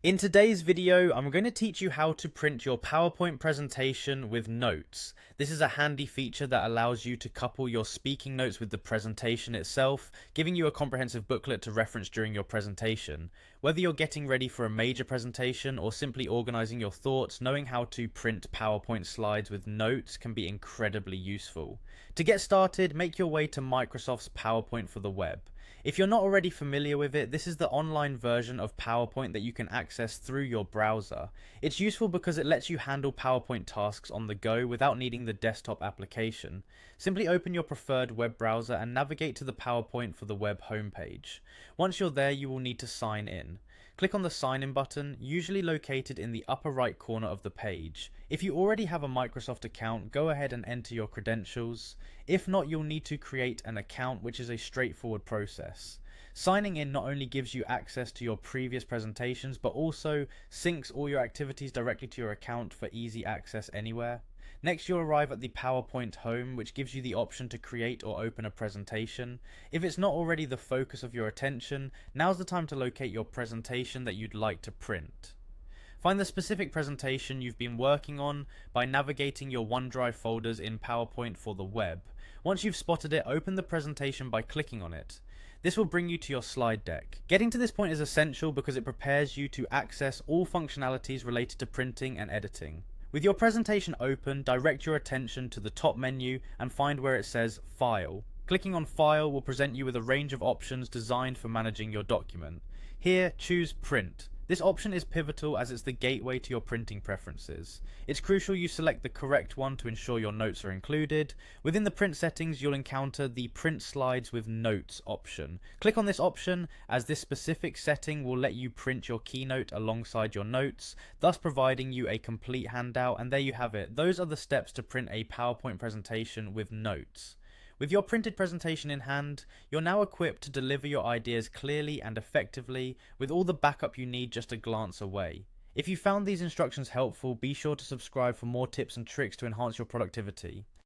In today's video, I'm going to teach you how to print your PowerPoint presentation with notes. This is a handy feature that allows you to couple your speaking notes with the presentation itself, giving you a comprehensive booklet to reference during your presentation. Whether you're getting ready for a major presentation or simply organizing your thoughts, knowing how to print PowerPoint slides with notes can be incredibly useful. To get started, make your way to Microsoft's PowerPoint for the web. If you're not already familiar with it, this is the online version of PowerPoint that you can access through your browser. It's useful because it lets you handle PowerPoint tasks on the go without needing the desktop application. Simply open your preferred web browser and navigate to the PowerPoint for the web homepage. Once you're there, you will need to sign in. Click on the sign in button, usually located in the upper right corner of the page. If you already have a Microsoft account, go ahead and enter your credentials. If not, you'll need to create an account, which is a straightforward process. Signing in not only gives you access to your previous presentations, but also syncs all your activities directly to your account for easy access anywhere. Next, you'll arrive at the PowerPoint home, which gives you the option to create or open a presentation. If it's not already the focus of your attention, now's the time to locate your presentation that you'd like to print. Find the specific presentation you've been working on by navigating your OneDrive folders in PowerPoint for the web. Once you've spotted it, open the presentation by clicking on it. This will bring you to your slide deck. Getting to this point is essential because it prepares you to access all functionalities related to printing and editing. With your presentation open, direct your attention to the top menu and find where it says File. Clicking on File will present you with a range of options designed for managing your document. Here, choose Print. This option is pivotal as it's the gateway to your printing preferences. It's crucial you select the correct one to ensure your notes are included. Within the print settings, you'll encounter the Print Slides with Notes option. Click on this option as this specific setting will let you print your keynote alongside your notes, thus providing you a complete handout. And there you have it. Those are the steps to print a PowerPoint presentation with notes. With your printed presentation in hand, you're now equipped to deliver your ideas clearly and effectively with all the backup you need just a glance away. If you found these instructions helpful, be sure to subscribe for more tips and tricks to enhance your productivity.